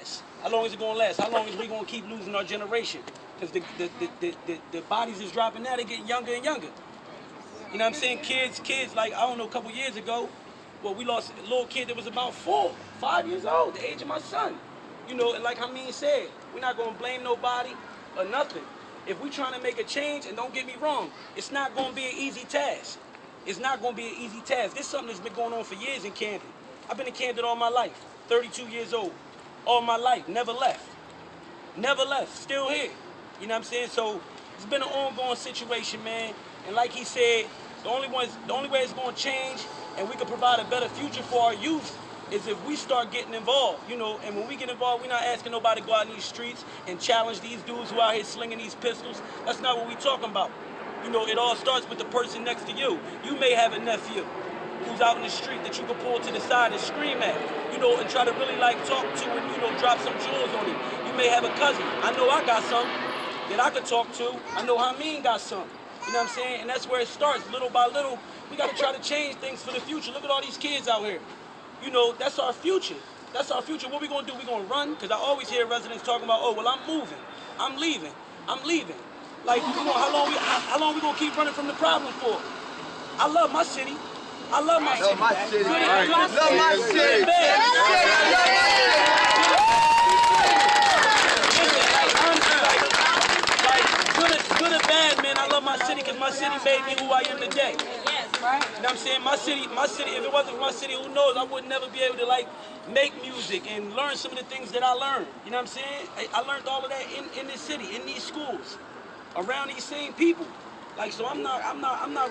last? How long is it gonna last? How long is we gonna keep losing our generation? Because the bodies is dropping now, they getting younger and younger. You know what I'm saying? Kids, like, I don't know, a couple years ago, well, we lost a little kid that was about 4, 5 years old, the age of my son. You know, and like Hameen said, we're not gonna blame nobody or nothing. If we trying to make a change, and don't get me wrong, it's not gonna be an easy task. It's not gonna be an easy task. This is something that's been going on for years in Camden. I've been in Camden all my life, 32 years old. All my life, never left. Never left, still here. You know what I'm saying? So it's been an ongoing situation, man. And like he said, the only way it's gonna change and we can provide a better future for our youth is if we start getting involved, you know. And when we get involved, we're not asking nobody to go out in these streets and challenge these dudes who out here slinging these pistols. That's not what we talking about. You know, it all starts with the person next to you. You may have a nephew who's out in the street that you can pull to the side and scream at, you know, and try to really like talk to and, you know, drop some jewels on him. You may have a cousin. I know I got some that I could talk to. I know Hameen got some. You know what I'm saying? And that's where it starts, little by little. We got to try to change things for the future. Look at all these kids out here. You know, that's our future. That's our future. What we going to do? We going to run? Because I always hear residents talking about, oh, well, I'm moving. I'm leaving. I'm leaving. Like, you know, how long we going to keep running from the problem for? I love my city. I love my city. Love my city. Love my city. Good or bad, man, I love my city because my city made me who I am today. Yes, right. You know what I'm saying? My city, if it wasn't for my city, who knows, I would never be able to like make music and learn some of the things that I learned. You know what I'm saying? I learned all of that in this city, in these schools, around these same people. Like, so I'm not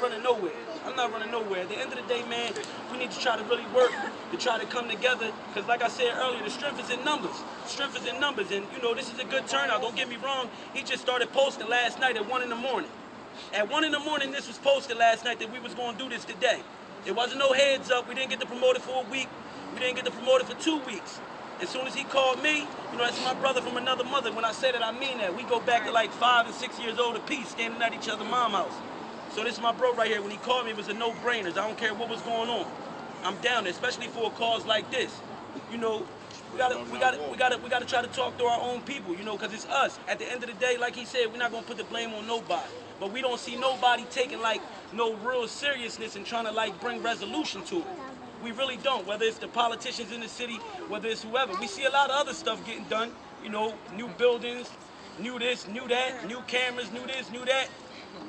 running nowhere. I'm not running nowhere. At the end of the day, man, we need to try to really work to try to come together. Because like I said earlier, the strength is in numbers. Strength is in numbers. And, you know, this is a good turnout. Don't get me wrong. He just started posting last night at 1 in the morning. At 1 in the morning, this was posted last night that we was going to do this today. There wasn't no heads up. We didn't get to promote it for a week. We didn't get to promote it for 2 weeks. As soon as he called me, you know, that's my brother from another mother. When I say that, I mean that. We go back to like 5 and 6 years old apiece, standing at each other's mom's house. So this is my bro right here. When he called me, it was a no-brainer. I don't care what was going on. I'm down there, especially for a cause like this. You know, we gotta try to talk to our own people, you know, because it's us. At the end of the day, like he said, we're not gonna put the blame on nobody. But we don't see nobody taking like no real seriousness and trying to like bring resolution to it. We really don't, whether it's the politicians in the city, whether it's whoever. We see a lot of other stuff getting done, you know, new buildings, new this, new that, new cameras, new this, new that.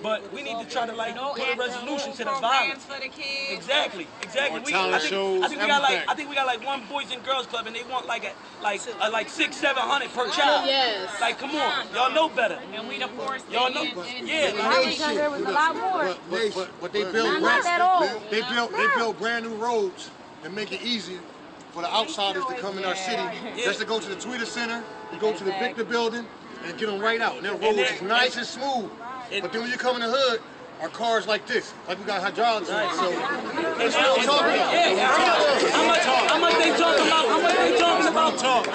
But we need to try to like put a resolution to the violence. For the kids. Exactly. I think we got like one Boys and Girls Club, and they want like 600-700 per child. Yes. Like, come on, y'all know better. And we the poorest. Y'all know, yeah. I was younger, there was a lot more. But they built Not that old. They built brand new roads and make it easy for the outsiders to come in our city. Just to go to the Tweeter Center, to go to the Victor Building, and get them right out. And their roads is nice and smooth. But then when you come in the hood, our cars like this, like we got hydraulics in it. So that's what I'm talking about. How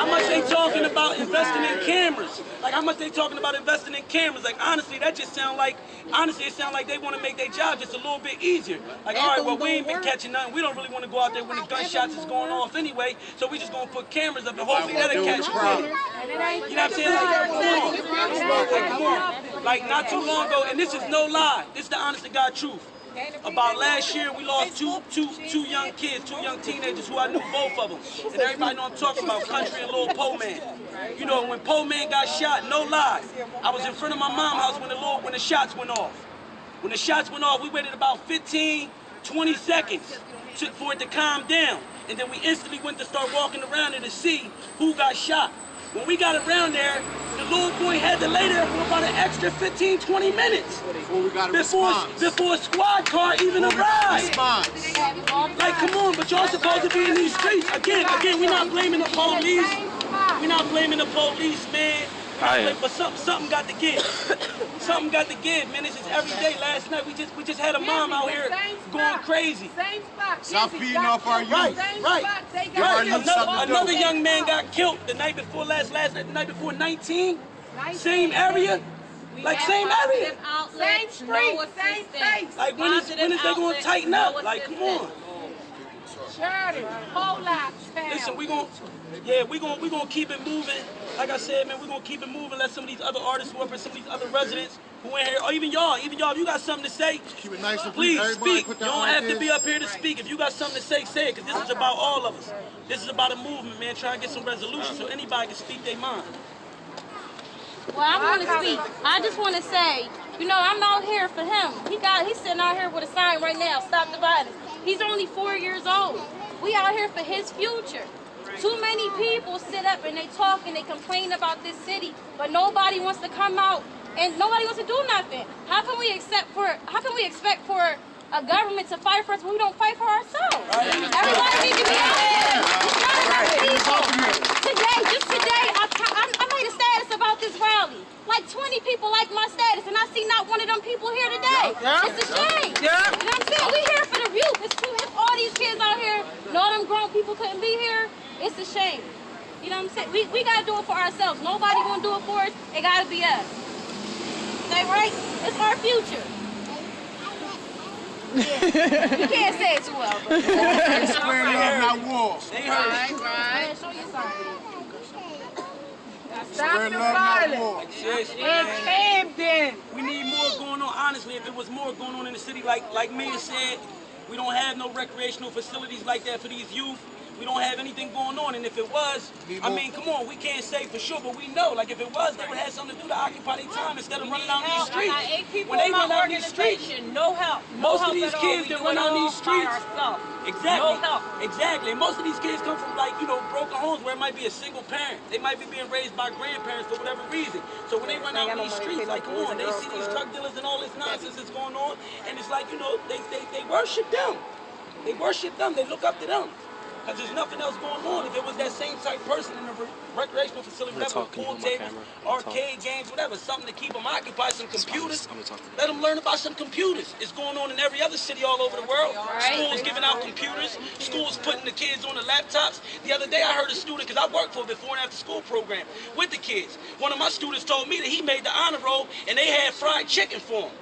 much they talking about investing in cameras? Like, how much they talking about investing in cameras? Like, honestly, that just sound like, it sound like they want to make their job just a little bit easier. Like, all right, well, we ain't been catching nothing. We don't really want to go out there when the gunshots is going off anyway, so we just gonna put cameras up and hopefully that'll catch a crowd. You know what I'm saying? Like, come on. Like, not too long ago, and this is no lie. This is the honest to God truth. About last year, we lost two young kids, 2 young teenagers who I knew both of them. And everybody know I'm talking about, Country and Lil Po Man. You know, when Po Man got shot, no lie, I was in front of my mom's house when the shots went off. When the shots went off, we waited about 15, 20 seconds for it to calm down. And then we instantly went to start walking around there to see who got shot. When we got around there, the little boy had to lay there for about an extra 15, 20 minutes. Before a squad car even arrived. Like, come on, but y'all supposed to be in these streets. Again, we're not blaming the police. We're not blaming the police, man. But something got to give. Something got to give, man. This is every day. Last night we just had a mom out here going crazy. Same spot. Stop feeding off our youth. Right. Another young man got killed the night before the night before 19. Same area. Like, same area. Same street, same face. Like, when is they going to tighten up? Like, come on. Whole lot. Listen, we gonna keep it moving. Like I said, man, we're gonna keep it moving. Let some of these other artists who up and some of these other residents who in here, or even y'all, if you got something to say, Keep it nice and please everybody speak. You put their don't have to ideas. be up here to speak. If you got something to say it, because this is about all of us. This is about a movement, man. Try to get some resolution so anybody can speak their mind. Well, I want to speak. I just want to say, I'm out here for him. He's sitting out here with a sign right now, stop the violence. He's only 4 years old. We out here for his future. Too many people sit up and they talk and they complain about this city, but nobody wants to come out and nobody wants to do nothing. How can we expect for a government to fight for us when we don't fight for ourselves? Everybody needs to be out here. Today, I made a status about this rally. Like 20 people like my status, and I see not one of them people here today. It's a shame. You know what I'm saying? We here for the youth. It's all these kids out here. All them grown people couldn't be here. It's a shame. You know what I'm saying? We gotta do it for ourselves. Nobody gonna do it for us. It gotta be us. Is that right? It's our future. Yeah. You can't say it too well, but Square love, not war. They heard it. right. Show your sign. Square love, not war. Seriously, In Camden. we need more going on. Honestly, if it was more going on in the city, like Mia said, we don't have no recreational facilities like that for these youth. We don't have anything going on, and if it was, I mean, come on, we can't say for sure, but we know, like if it was, they would have something to do to occupy their time instead of running out these streets. When they run out these streets, No help. most of these kids that run out these streets, exactly, No help. exactly. And most of these kids come from broken homes where it might be a single parent. They might be being raised by grandparents for whatever reason. So when they run out in these streets, like come on, they see these drug dealers and all this nonsense that's going on, and it's like they worship them. They worship them. They look up to them. Because there's nothing else going on. If it was that same type person in a recreational facility, whatever, pool tables, arcade games, whatever, something to keep them occupied, some computers, let them learn about some computers. It's going on in every other city all over the world. Schools giving out computers, schools putting the kids on the laptops. The other day I heard a student, because I worked for a before and after school program with the kids. One of my students told me that he made the honor roll and they had fried chicken for him.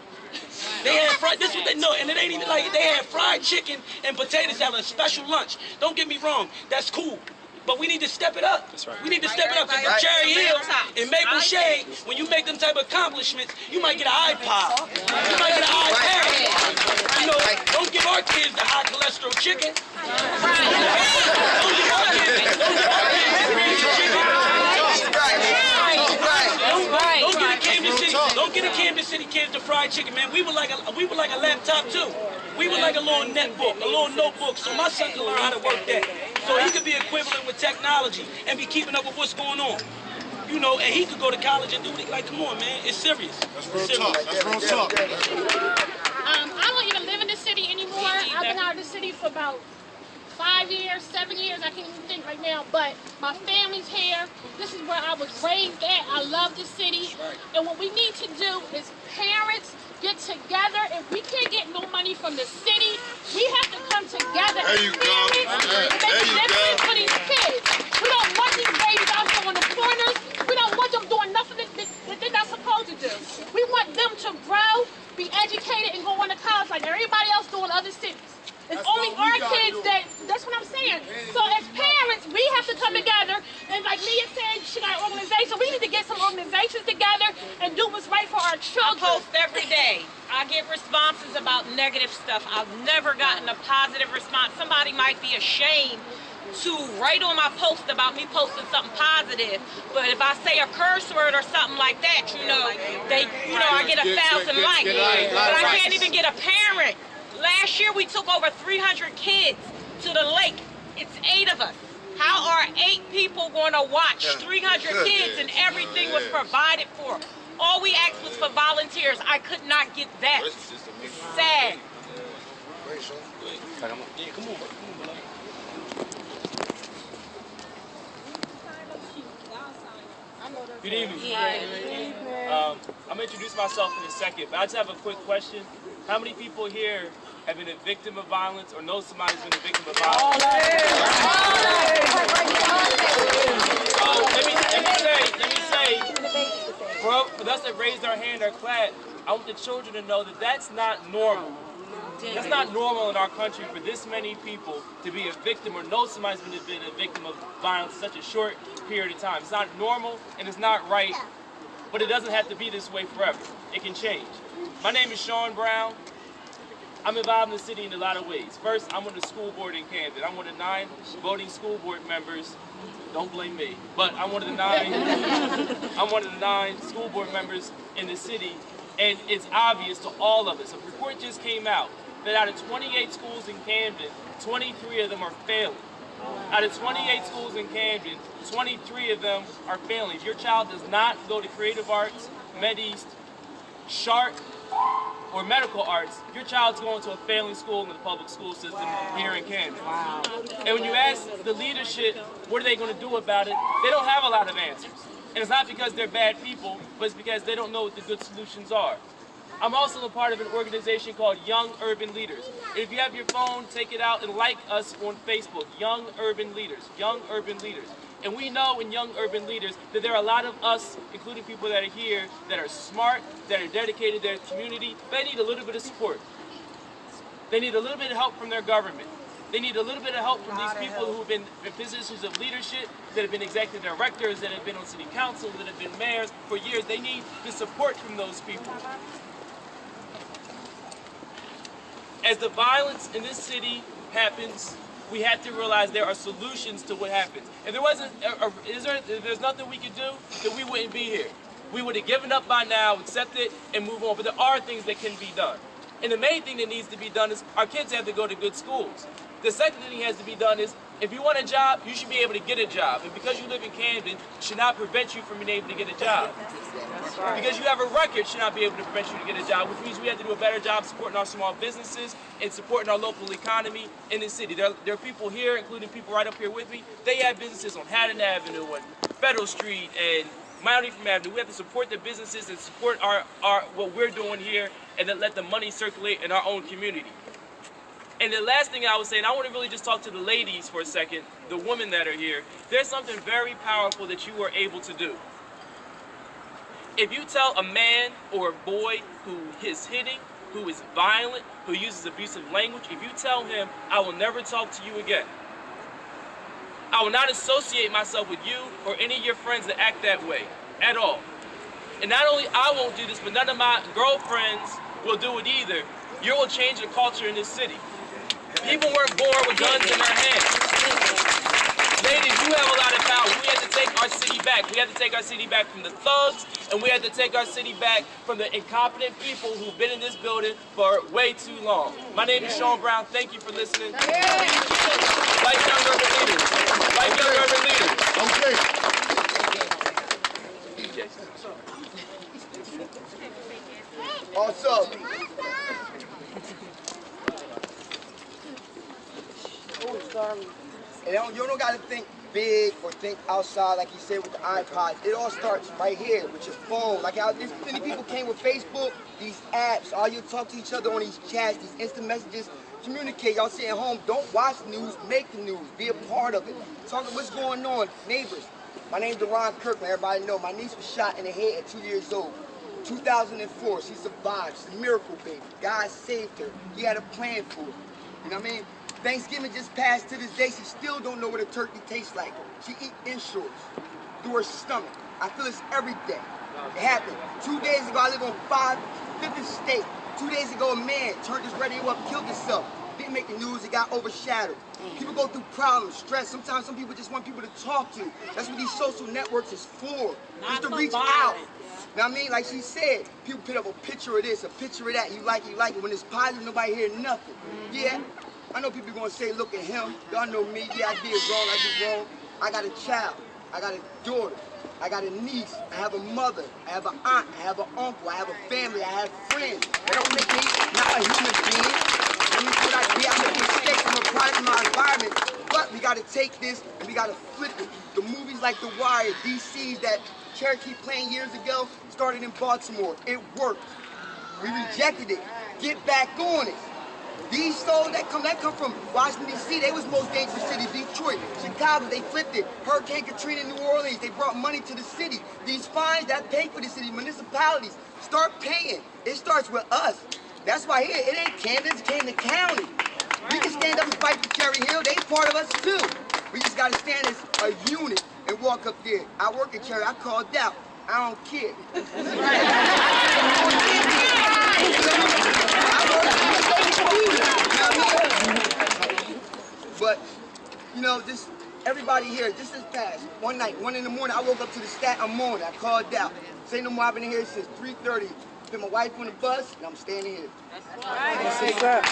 They had fried, this is what they know, and it ain't even like, they had fried chicken and potato salad, a special lunch. Don't get me wrong, that's cool. But we need to step it up. That's right. We need to step it up, because in Cherry Hill, in Maple Shade, when you make them type of accomplishments, you might get an iPod. You might get an iPad. Don't give our kids the high cholesterol chicken. Don't give our kids the chicken. Don't get a Kansas City kids the fried chicken, man. We would like a laptop too. We would like a little netbook, a little notebook, so my son can learn how to work that. So he could be equivalent with technology and be keeping up with what's going on. And he could go to college and do it. Like, come on, man, it's serious. That's real talk. That's real talk. I don't even live in the city anymore. I've been out of the city for about 5 years, 7 years, I can't even think right now, but my family's here. This is where I was raised at. I love the city. And what we need to do is parents get together. If we can't get no money from the city, we have to come together as parents and make a difference for these kids. We don't want these babies out here on the corners. We don't want them doing nothing that they're not supposed to do. We want them to grow, be educated, and go on to college like everybody else do in other cities. It's only our kids that's what I'm saying. So as parents, we have to come together, and like Leah said, she got an organization. We need to get some organizations together and do what's right for our children. I post every day. I get responses about negative stuff. I've never gotten a positive response. Somebody might be ashamed to write on my post about me posting something positive, but if I say a curse word or something like that, I get 1,000 likes. But I can't even get a parent. Last year we took over 300 kids to the lake. It's 8 of us. How are 8 people going to watch 300 kids and everything was provided for? All we asked was for volunteers. I could not get that. Sad. Yeah, come on. Good evening. I'm going to introduce myself in a second, but I just have a quick question. How many people here have been a victim of violence or know somebody who's been a victim of violence? Let me say, for us that raised our hand or clap, I want the children to know that that's not normal. That's not normal in our country for this many people to be a victim or know somebody's been a victim of violence in such a short period of time. It's not normal and it's not right, but it doesn't have to be this way forever. It can change. My name is Sean Brown. I'm involved in the city in a lot of ways. First, I'm on the school board in Camden. I'm one of 9 voting school board members. Don't blame me, but I'm one of the 9. I'm one of the 9 school board members in the city, and it's obvious to all of us. A report just came out that out of 28 schools in Camden, 23 of them are failing. Out of 28 schools in Camden, 23 of them are failing. If your child does not go to Creative Arts, MedEast, Sharp, or medical arts, your child's going to a failing school in the public school system here in Camden. Wow. And when you ask the leadership, what are they going to do about it, they don't have a lot of answers. And it's not because they're bad people, but it's because they don't know what the good solutions are. I'm also a part of an organization called Young Urban Leaders. If you have your phone, take it out and like us on Facebook, Young Urban Leaders, Young Urban Leaders. And we know in Young Urban Leaders that there are a lot of us, including people that are here, that are smart, that are dedicated to their community. They need a little bit of support. They need a little bit of help from their government. They need a little bit of help from these people who have been in positions of leadership, that have been executive directors, that have been on city council, that have been mayors for years. They need the support from those people. As the violence in this city happens, we have to realize there are solutions to what happens. If there wasn't, if there's nothing we could do, then we wouldn't be here. We would have given up by now, accept it, and move on. But there are things that can be done. And the main thing that needs to be done is our kids have to go to good schools. The second thing that has to be done is, if you want a job, you should be able to get a job. And because you live in Camden, it should not prevent you from being able to get a job. Because you have a record should not be able to prevent you to get a job, which means we have to do a better job supporting our small businesses and supporting our local economy in the city. There are people here, including people right up here with me, they have businesses on Haddon Avenue and Federal Street and Mount Ephraim Avenue. We have to support the businesses and support our what we're doing here, and then let the money circulate in our own community. And the last thing I would say, and I want to really just talk to the ladies for a second, the women that are here, there's something very powerful that you are able to do. If you tell a man or a boy who is hitting, who is violent, who uses abusive language, if you tell him, I will never talk to you again. I will not associate myself with you or any of your friends that act that way at all. And not only I won't do this, but none of my girlfriends will do it either. You will change the culture in this city. People weren't born with guns in their hands. Ladies, you have a lot of power. We have to take our city back. We have to take our city back from the thugs, and we have to take our city back from the incompetent people who've been in this building for way too long. My name is Sean Brown. Thank you for listening. Like Young Urban Leaders. Like Young Urban Leaders. Okay. Also, and you don't got to think big or think outside, like you said with the iPods. It all starts right here with your phone. Like how this many people came with Facebook, these apps. All you talk to each other on these chats, these instant messages. Communicate. Y'all sit at home. Don't watch the news. Make the news. Be a part of it. Talk about what's going on. Neighbors. My name's Deron Kirkland. Everybody know. My niece was shot in the head at 2 years old. 2004. She survived. She's a miracle baby. God saved her. He had a plan for her. You know what I mean? Thanksgiving just passed. To this day, she still don't know what a turkey tastes like. She eat insurance through her stomach. I feel this every day. It happened. 2 days ago, I live on 5th State. 2 days ago, a man turned his radio up, killed himself. Didn't make the news, it got overshadowed. People go through problems, stress. Sometimes some people just want people to talk to. That's what these social networks is for. Just to reach out. You know what I mean? Like she said, people put up a picture of this, a picture of that. You like it. When it's positive, nobody hear nothing. Yeah. I know people are going to say, look at him. Y'all know me. Yeah, I did wrong. I did wrong. I got a child. I got a daughter. I got a niece. I have a mother. I have an aunt. I have an uncle. I have a family. I have friends. That don't make me not a human being. That means what I did. I make mistakes. I'm a product of my environment. But we got to take this and we got to flip it. The movies like The Wire, DC's that Cherokee playing years ago started in Baltimore. It worked. We rejected it. Get back on it. These souls that come from Washington, D.C., they was most dangerous cities. Detroit, Chicago, they flipped it. Hurricane Katrina in New Orleans, they brought money to the city. These fines that pay for the city, municipalities, start paying. It starts with us. That's why here, it ain't Camden, it's Camden County. We can stand up and fight for Cherry Hill. They part of us too. We just gotta stand as a unit and walk up there. I work at Cherry, I called out. I don't care. But, you know, this, everybody here, this is past. One night, 1 in the morning, I woke up to the stat, I'm on. I called out. Say no more, I've been here since 3:30. Put my wife on the bus, and I'm standing here. That's right.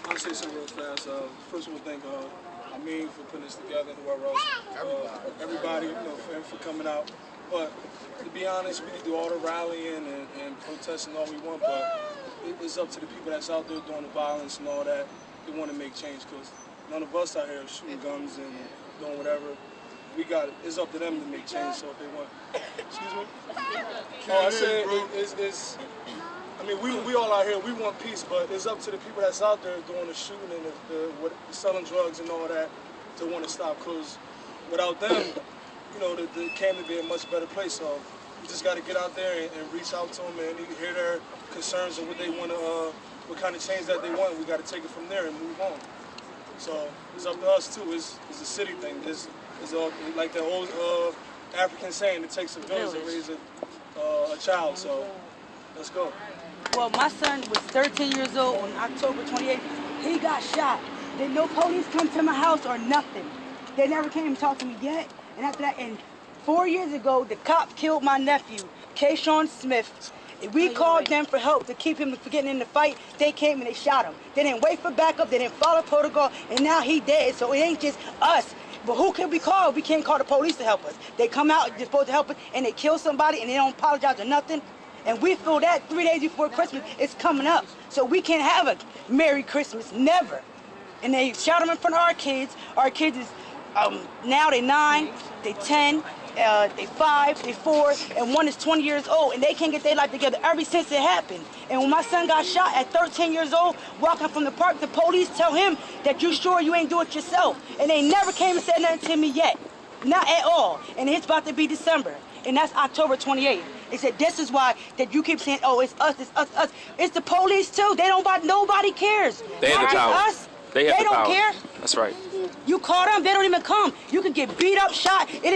I'll say something real fast. First, I want to thank Amin for putting this together, and whoever else, everybody, you know, for coming out. But to be honest, we can do all the rallying and protesting all we want, but it's up to the people that's out there doing the violence and all that. They want to make change, because none of us out here are shooting guns and doing whatever. We got it. It's up to them to make change. So if they want, excuse me. Oh, I said it's. I mean, we all out here. We want peace, but it's up to the people that's out there doing the shooting and the selling drugs and all that to want to stop. Because without them, you know, the Camden be a much better place. So we just got to get out there and reach out to them and hear their concerns and what they want to, what kind of change that they want. We got to take it from there and move on. So it's up to us too. It's a city thing. It's like the old African saying, it takes a village to raise a child. So let's go. Well, my son was 13 years old on October 28th. He got shot. Then no police come to my house or nothing. They never came and talked to me yet. And after that, and 4 years ago, the cop killed my nephew, Kayshawn Smith. We called them for help to keep him from getting in the fight. They came and they shot him. They didn't wait for backup. They didn't follow protocol. And now he dead. So it ain't just us. But who can we call? We can't call the police to help us. They come out, they're supposed to help us, and they kill somebody, and they don't apologize or nothing. And we feel that 3 days before Christmas, it's coming up. So we can't have a Merry Christmas, never. And they shot them in front of our kids. Our kids is, now they 9, they 10, they 5, they 4, and one is 20 years old, and they can't get their life together ever since it happened. And when my son got shot at 13 years old, walking from the park, the police tell him that you sure you ain't do it yourself. And they never came and said nothing to me yet. Not at all. And it's about to be December. And that's October 28th. They said, this is why that you keep saying, oh, it's us, it's us, us. It's the police too. They don't, nobody cares. They have the power. Us. They have the don't power. care. That's right. You call them, they don't even come. You could get beat up, shot. It'll be